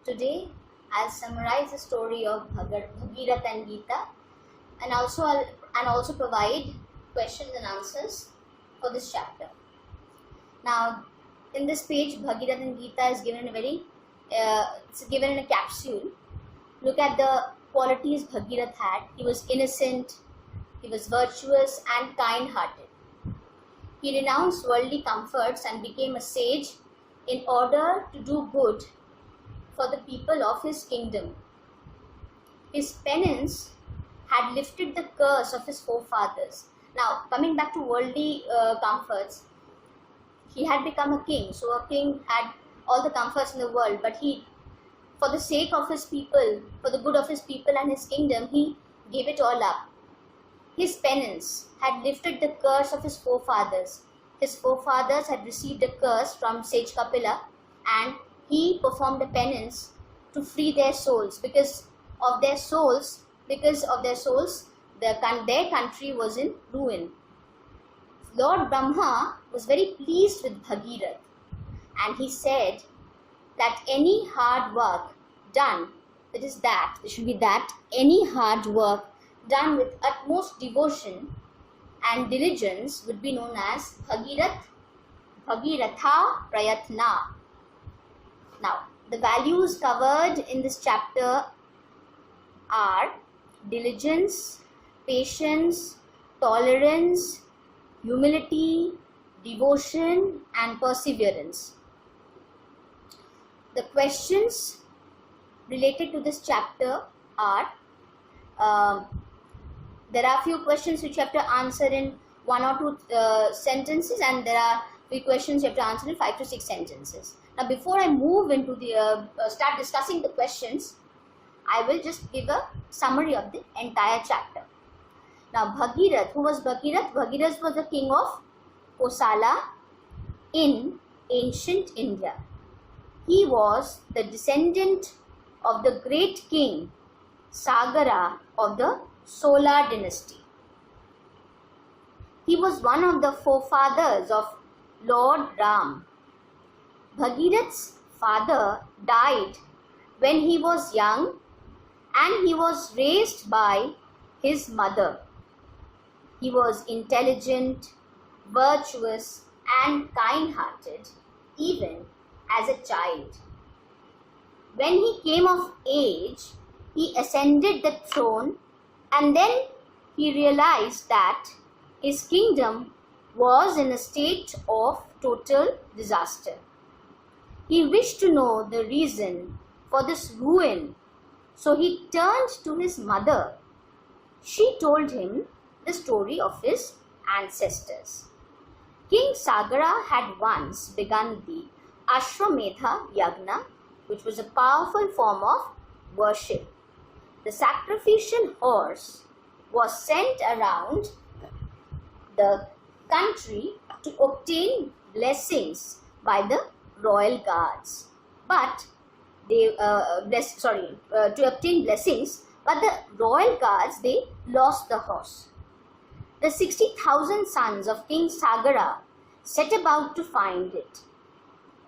Today, I'll summarize the story of Bhagirath and Gita, and also provide questions and answers for this chapter. Now, in this page, Bhagirath and Gita is given it's given in a capsule. Look at the qualities Bhagirath had. He was innocent, he was virtuous and kind-hearted. He renounced worldly comforts and became a sage in order to do good for the people of his kingdom. His penance had lifted the curse of his forefathers. Now, coming back to worldly comforts, he had become a king. So a king had all the comforts in the world, but he, for the sake of his people, for the good of his people and his kingdom, he gave it all up. His penance had lifted the curse of his forefathers. His forefathers had received a curse from sage Kapila, and he performed a penance to free their souls. Because of their souls, their country was in ruin. Lord Brahma was very pleased with Bhagirath, and he said that any hard work done, any hard work done with utmost devotion and diligence would be known as Bhagiratha Prayatna. Now, the values covered in this chapter are diligence, patience, tolerance, humility, devotion and perseverance. The questions related to this chapter are, there are few questions which you have to answer in 1 or 2 sentences, and there are few questions you have to answer in 5 to 6 sentences. Now, before I move into the start discussing the questions, I will just give a summary of the entire chapter. Now, Bhagirath, who was Bhagirath? Bhagirath was the king of Kosala in ancient India. He was the descendant of the great king Sagara of the Solar dynasty. He was one of the forefathers of Lord Ram. Bhagirath's father died when he was young, and he was raised by his mother. He was intelligent, virtuous and kind-hearted even as a child. When he came of age, he ascended the throne, and then he realized that his kingdom was in a state of total disaster. He wished to know the reason for this ruin, so he turned to his mother. She told him the story of his ancestors. King Sagara had once begun the Ashwamedha Yagna, which was a powerful form of worship. The sacrificial horse was sent around the country to obtain blessings by the royal guards. But to obtain blessings, but the royal guards, they lost the horse. The 60,000 sons of King Sagara set about to find it.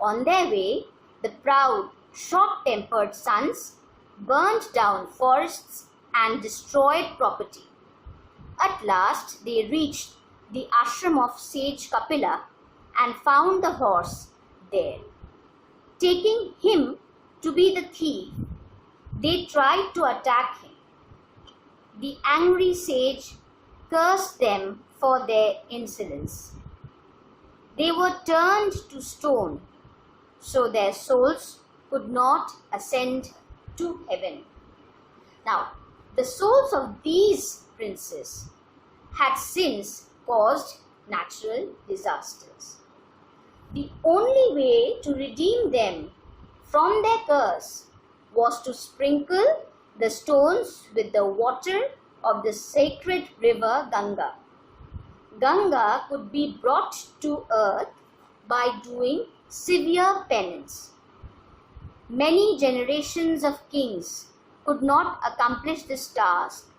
On their way, the proud, short-tempered sons burnt down forests and destroyed property. At last, they reached the ashram of sage Kapila and found the horse there. Taking him to be the thief, they tried to attack him. The angry sage cursed them for their insolence. They were turned to stone, so their souls could not ascend to heaven. Now, the souls of these princes had since caused natural disasters. The only way to redeem them from their curse was to sprinkle the stones with the water of the sacred river Ganga. Ganga could be brought to earth by doing severe penance. Many generations of kings could not accomplish this task,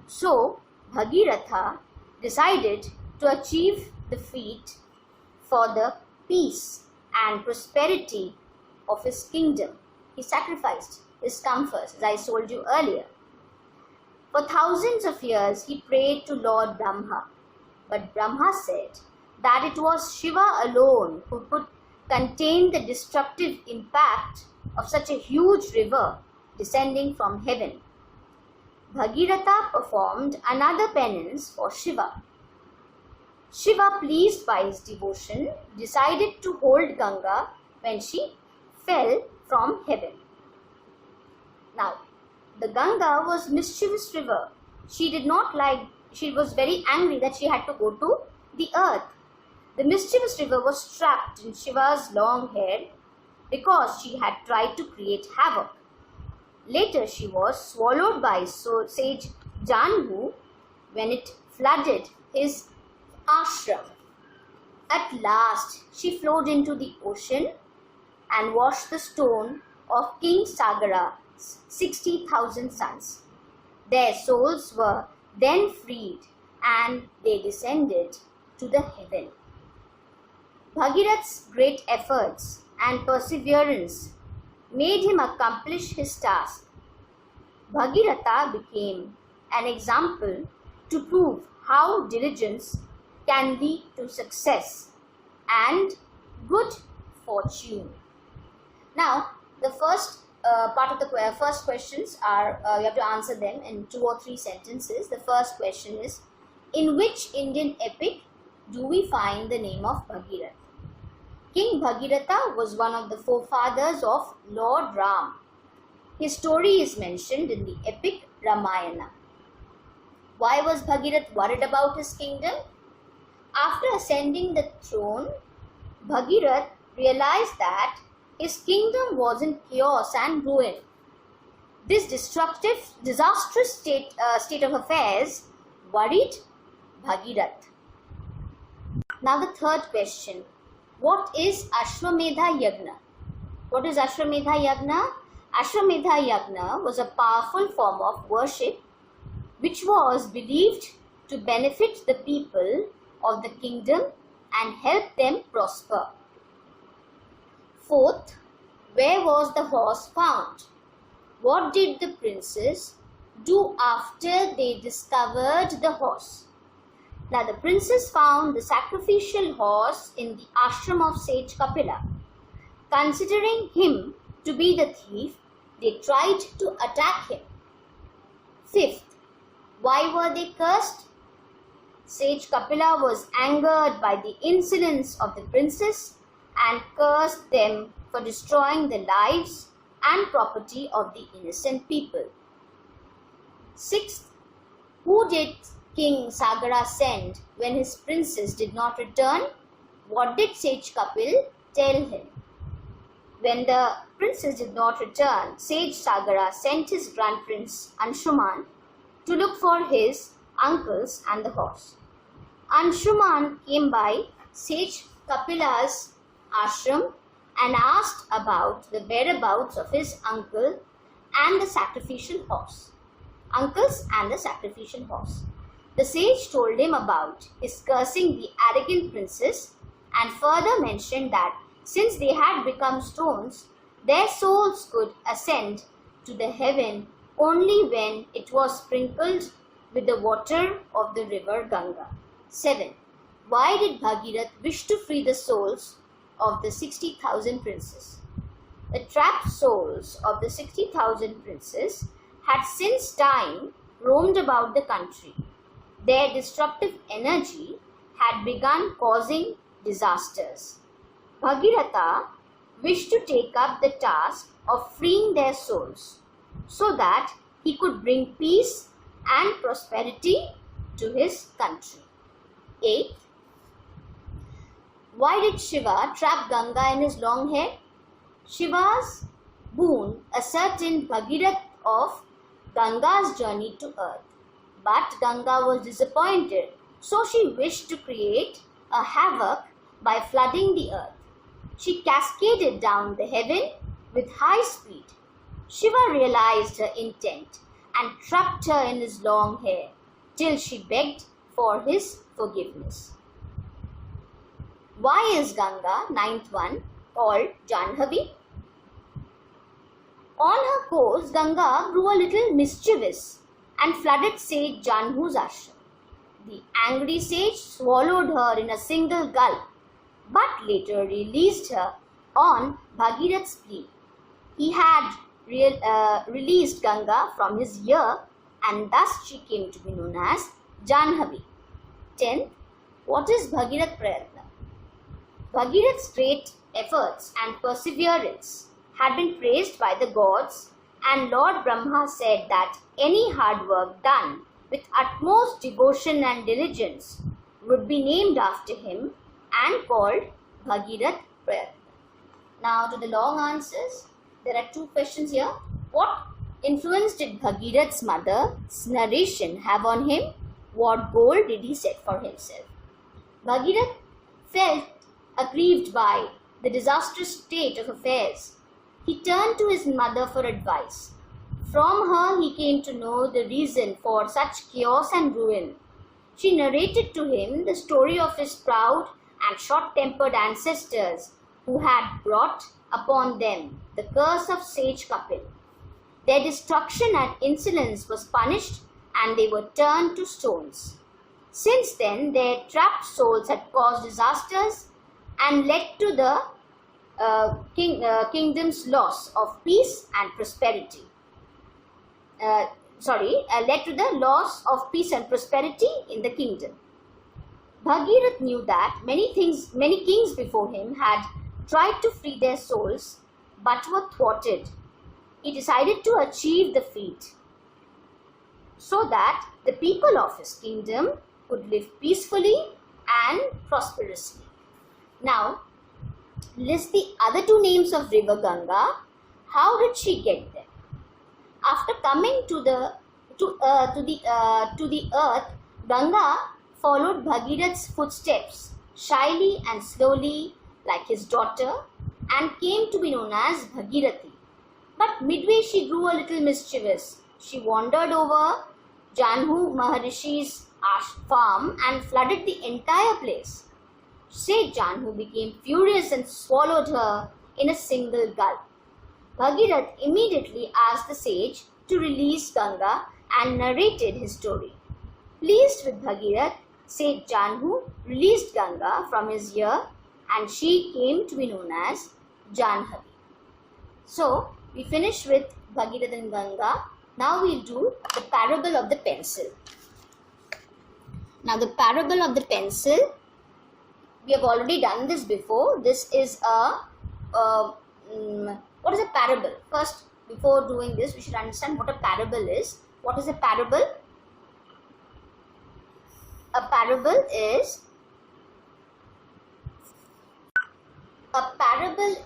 so Bhagiratha decided to achieve the feat for the peace and prosperity of his kingdom. He sacrificed his comforts, as I told you earlier. For thousands of years, he prayed to Lord Brahma. But Brahma said that it was Shiva alone who could contain the destructive impact of such a huge river descending from heaven. Bhagirath performed another penance for Shiva. Shiva, pleased by his devotion, decided to hold Ganga when she fell from heaven. Now, the Ganga was mischievous river. She was very angry that she had to go to the earth. The mischievous river was trapped in Shiva's long hair because she had tried to create havoc. Later, she was swallowed by sage Janhu when it flooded his ashram. At last, she flowed into the ocean and washed the stone of King Sagara's 60,000 sons. Their souls were then freed and they descended to the heaven. Bhagirath's great efforts and perseverance made him accomplish his task. Bhagirath became an example to prove how diligence can lead to success and good fortune. Now, the first part of the first questions are, you have to answer them in 2 or 3 sentences. The first question is, in which Indian epic do we find the name of Bhagirath? King Bhagirath was one of the forefathers of Lord Ram. His story is mentioned in the epic Ramayana. Why was Bhagirath worried about his kingdom? After ascending the throne, Bhagirath realized that his kingdom was in chaos and ruin. This disastrous state of affairs worried Bhagirath. Now the third question. What is Ashwamedha Yagna? What is Ashwamedha Yagna? Ashwamedha Yagna was a powerful form of worship which was believed to benefit the people of the kingdom and help them prosper. Fourth, where was the horse found? What did the princes do after they discovered the horse? Now the princes found the sacrificial horse in the ashram of sage Kapila. Considering him to be the thief, they tried to attack him. Fifth, why were they cursed? Sage Kapila was angered by the insolence of the princes and cursed them for destroying the lives and property of the innocent people. Sixth, who did King Sagara send when his princes did not return? What did Sage Kapil tell him? When the princes did not return, Sage Sagara sent his grand prince Anshuman to look for his uncles and the horse. Anshuman came by Sage Kapila's ashram and asked about the whereabouts of his uncle and the sacrificial horse. Uncles and the sacrificial horse. The sage told him about his cursing the arrogant princes and further mentioned that since they had become stones, their souls could ascend to the heaven only when it was sprinkled with the water of the river Ganga. 7. Why did Bhagirath wish to free the souls of the 60,000 princes? The trapped souls of the 60,000 princes had since time roamed about the country. Their destructive energy had begun causing disasters. Bhagirath wished to take up the task of freeing their souls so that he could bring peace and prosperity to his country. 8. Why did Shiva trap Ganga in his long hair? Shiva's boon ascertained Bhagirath of Ganga's journey to earth. But Ganga was disappointed, so she wished to create a havoc by flooding the earth. She cascaded down the heaven with high speed. Shiva realized her intent and trapped her in his long hair till she begged for his forgiveness. Why is Ganga, ninth one, called Janhavi? On her course, Ganga grew a little mischievous and flooded sage Janhu's ashram. The angry sage swallowed her in a single gulp, but later released her on Bhagirath's plea. He had released Ganga from his ear, and thus she came to be known as Janhavi. 10th, what is Bhagirath Prayatna? Bhagirath's great efforts and perseverance had been praised by the gods, and Lord Brahma said that any hard work done with utmost devotion and diligence would be named after him and called Bhagirath Prayatna. Now to the long answers. There are 2 questions here. What influence did Bhagirath's mother's narration have on him? What goal did he set for himself? Bhagirath felt aggrieved by the disastrous state of affairs. He turned to his mother for advice. From her he came to know the reason for such chaos and ruin. She narrated to him the story of his proud and short-tempered ancestors who had brought upon them the curse of sage Kapil. Their destruction and insolence was punished, and they were turned to stones. Since then, their trapped souls had caused disasters and led to the kingdom's loss of peace and prosperity. Led to the loss of peace and prosperity in the kingdom. Bhagirath knew that many kings before him had tried to free their souls but were thwarted. He decided to achieve the feat so that the people of his kingdom could live peacefully and prosperously. Now, list the other 2 names of river Ganga. How did she get there? After coming to the earth, Ganga followed Bhagirath's footsteps shyly and slowly like his daughter and came to be known as Bhagirathi. But midway she grew a little mischievous. She wandered over Janhu Maharishi's farm and flooded the entire place. Sage Janhu became furious and swallowed her in a single gulp. Bhagirath immediately asked the sage to release Ganga and narrated his story. Pleased with Bhagirath, Sage Janhu released Ganga from his ear, and she came to be known as Janhavi. So, we finish with Bhagirath and Ganga. Now we'll do the parable of the pencil. Now the parable of the pencil, we have already done this before. This is what is a parable? First, before doing this, we should understand what a parable is. What is a parable? A parable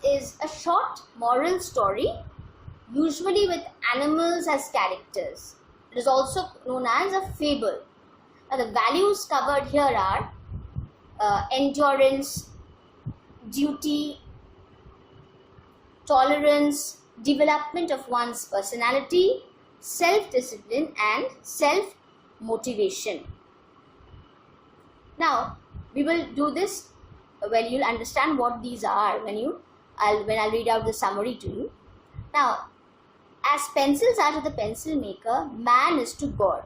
is a short moral story, usually with animals as characters. It is also known as a fable. Now, the values covered here are endurance, duty, tolerance, development of one's personality, self-discipline and self-motivation. Now, we will do this when you'll understand what these are when I'll read out the summary to you. Now, as pencils are to the pencil maker, man is to God.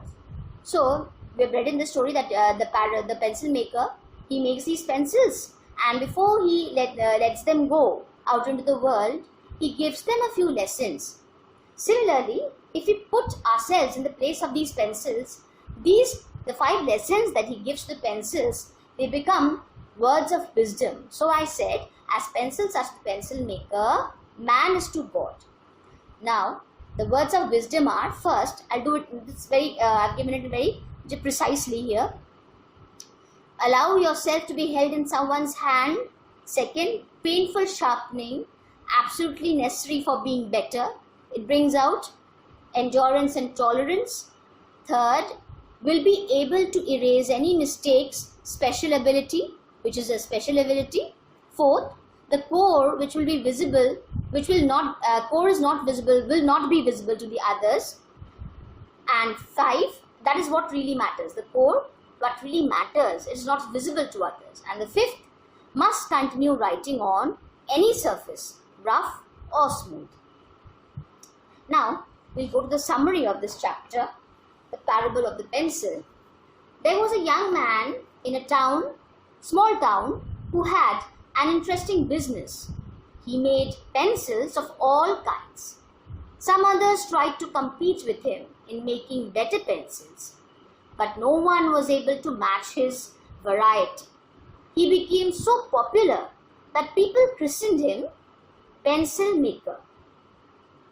So, we have read in the story that the pencil maker, he makes these pencils, and before he lets them go out into the world, he gives them a few lessons. Similarly, if we put ourselves in the place of these pencils, the 5 lessons that he gives to the pencils, they become words of wisdom. So I said, as pencils are to the pencil maker, man is to God. Now, the words of wisdom are, first, I'll do it, I've given it very precisely here. Allow yourself to be held in someone's hand. Second, painful sharpening, absolutely necessary for being better. It brings out endurance and tolerance. Third, will be able to erase any mistakes, special ability, which is a special ability. Fourth, the core which will be visible, core is not visible, will not be visible to the others. And 5, that is what really matters. The core, what really matters, is not visible to others. And the 5th, must continue writing on any surface, rough or smooth. Now, we'll go to the summary of this chapter, the parable of the pencil. There was a young man in a town, small town, who had an interesting business. He made pencils of all kinds. Some others tried to compete with him in making better pencils, but no one was able to match his variety. He became so popular that people christened him Pencil Maker.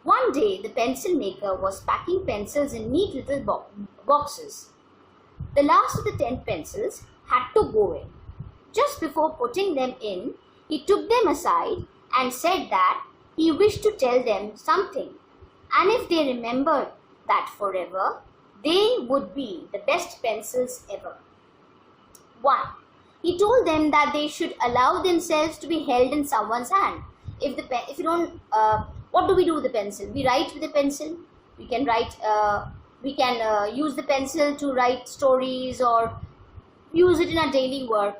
One day, the pencil maker was packing pencils in neat little boxes. The last of the 10 pencils had to go in. Just before putting them in, he took them aside and said that he wished to tell them something, and if they remembered that forever, they would be the best pencils ever. 1. He told them that they should allow themselves to be held in someone's hand. If you don't, what do we do with the pencil? We write with a pencil. We can write. We can use the pencil to write stories or use it in our daily work.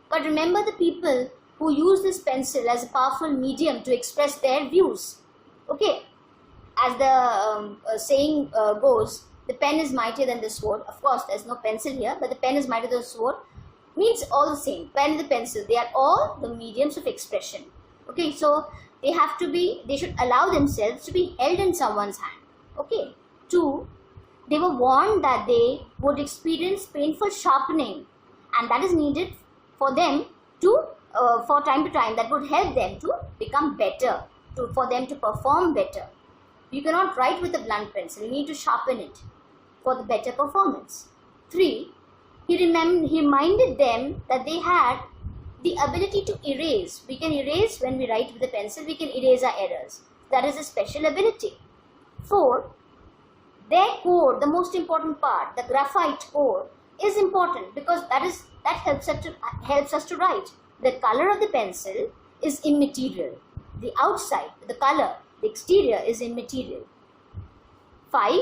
But remember the people who use this pencil as a powerful medium to express their views. Okay, as the saying goes, the pen is mightier than the sword. Of course, there's no pencil here, but the pen is mightier than the sword. Means all the same. Pen and the pencil, they are all the mediums of expression. Okay, so they should allow themselves to be held in someone's hand. Okay. 2, they were warned that they would experience painful sharpening, and that is needed for them to, for time to time, that would help them to become better, for them to perform better. You cannot write with a blunt pencil, you need to sharpen it for the better performance. 3, he reminded them that they had the ability to erase. We can erase when we write with a pencil, we can erase our errors. That is a special ability. 4, their core, the most important part, the graphite core, is important because that helps us to write. The color of the pencil is immaterial. The outside, the color, the exterior is immaterial. 5,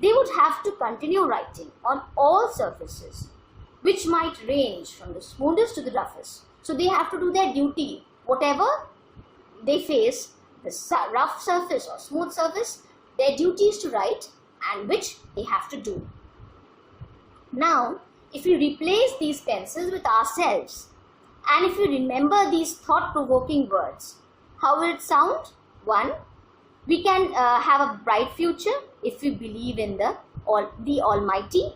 they would have to continue writing on all surfaces, which might range from the smoothest to the roughest. So they have to do their duty. Whatever they face, the rough surface or smooth surface, their duty is to write, and which they have to do. Now, if we replace these pencils with ourselves, and if we remember these thought-provoking words, how will it sound? 1, we can have a bright future if we believe in the Almighty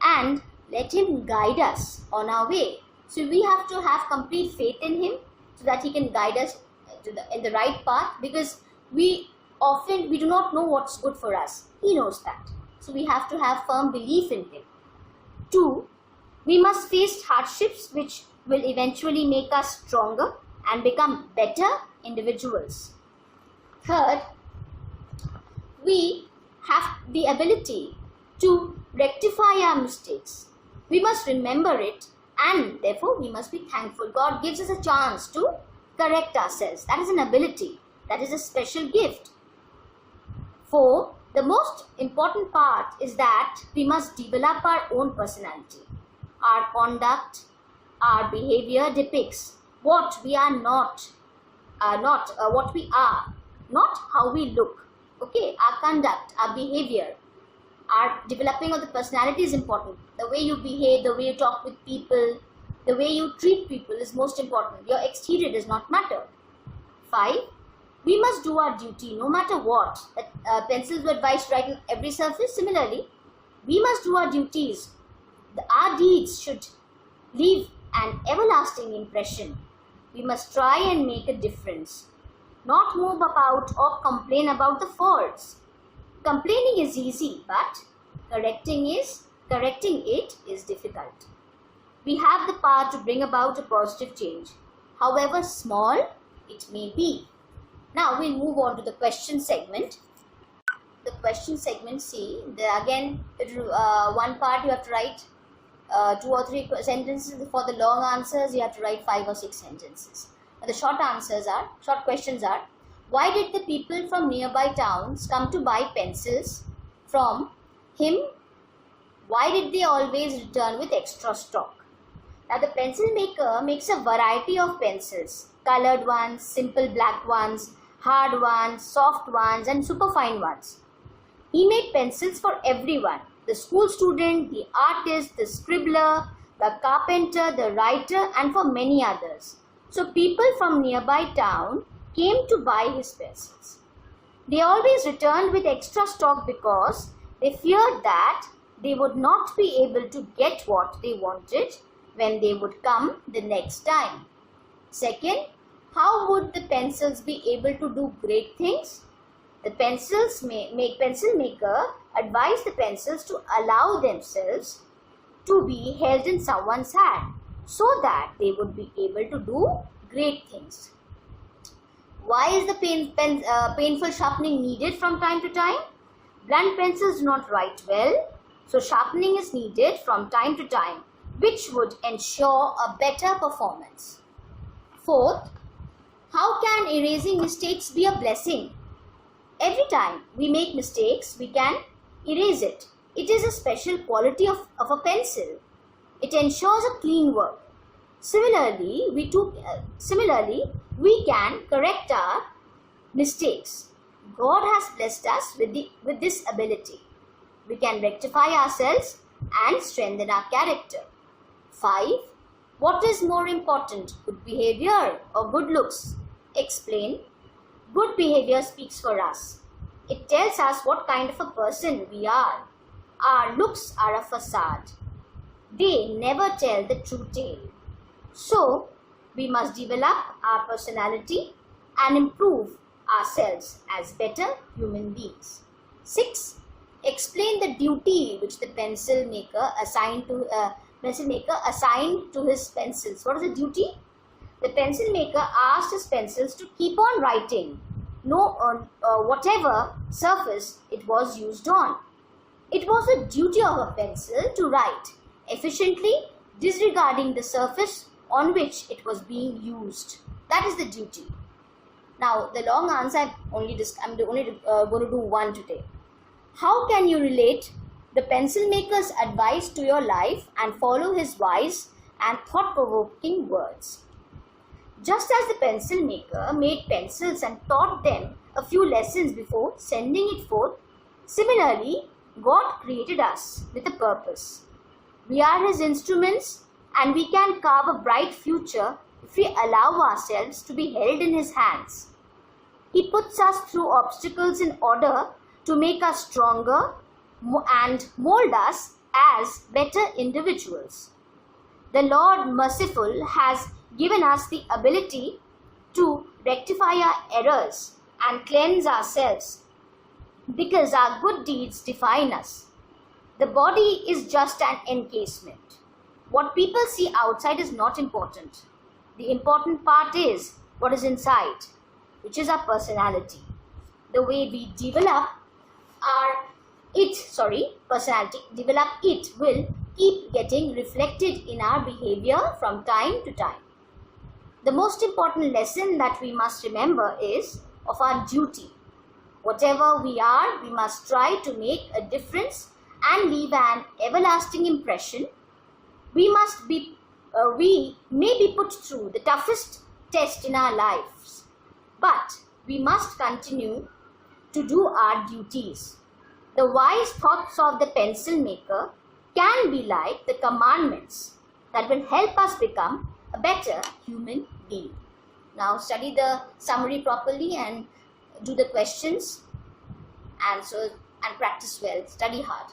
and let Him guide us on our way. So we have to have complete faith in Him so that He can guide us in the right path, because we do not know what's good for us. He knows that. So we have to have firm belief in Him. 2, we must face hardships which will eventually make us stronger and become better individuals. 3rd, we have the ability to rectify our mistakes. We must remember it, and therefore we must be thankful. God gives us a chance to correct ourselves. That is an ability. That is a special gift. 4, the most important part is that we must develop our own personality. Our conduct, our behavior depicts what we are not what we are, not how we look. Okay, our conduct, our behavior, our developing of the personality is important. The way you behave, the way you talk with people, the way you treat people is most important. Your exterior does not matter. 5, we must do our duty no matter what. Pencils were advised to write on every surface. Similarly, we must do our duties. Our deeds should leave an everlasting impression. We must try and make a difference, not move about or complain about the faults. Complaining is easy, but correcting it is difficult. We have the power to bring about a positive change, however small it may be. Now we'll move on to the question segment. The question segment C, one part you have to write 2 or 3 sentences. For the long answers, you have to write 5 or 6 sentences. And the short questions are, why did the people from nearby towns come to buy pencils from him? Why did they always return with extra stock? Now the pencil maker makes a variety of pencils, colored ones, simple black ones, hard ones, soft ones, and superfine ones. He made pencils for everyone: the school student, the artist, the scribbler, the carpenter, the writer, and for many others. So people from nearby town came to buy his pencils. They always returned with extra stock because they feared that they would not be able to get what they wanted when they would come the next time. Second, how would the pencils be able to do great things? The pencil maker advised the pencils to allow themselves to be held in someone's hand so that they would be able to do great things. Why is the painful sharpening needed from time to time? Blunt pencils do not write well, so sharpening is needed from time to time, which would ensure a better performance. Fourth, how can erasing mistakes be a blessing? Every time we make mistakes, we can erase it. It is a special quality of a pencil. It ensures a clean work. Similarly, we can correct our mistakes. God has blessed us with this ability. We can rectify ourselves and strengthen our character. 5. What is more important, good behavior or good looks? Explain. Good behavior speaks for us. It tells us what kind of a person we are. Our looks are a facade. They never tell the true tale. So, we must develop our personality and improve ourselves as better human beings. 6. Explain the duty which the pencil maker assigned to his pencils. What is the duty? The pencil maker asked his pencils to keep on writing, whatever surface it was used on. It was the duty of a pencil to write efficiently, disregarding the surface on which it was being used. That is the duty. Now, the long answer I'm only going to do one today. How can you relate the pencil maker's advice to your life and follow his wise and thought-provoking words? Just as the pencil maker made pencils and taught them a few lessons before sending it forth, similarly, God created us with a purpose. We are His instruments, and we can carve a bright future if we allow ourselves to be held in His hands. He puts us through obstacles in order to make us stronger and mold us as better individuals. The Lord Merciful has given us the ability to rectify our errors and cleanse ourselves because our good deeds define us. The body is just an encasement. What people see outside is not important. The important part is what is inside, which is our personality. The way we develop personality will keep getting reflected in our behavior from time to time. The most important lesson that we must remember is of our duty. Whatever we are, we must try to make a difference and leave an everlasting impression. We may be put through the toughest test in our lives, but we must continue to do our duties. The wise thoughts of the pencil maker can be like the commandments that will help us become a better human being. Now study the summary properly and do the questions, and practice well. Study hard.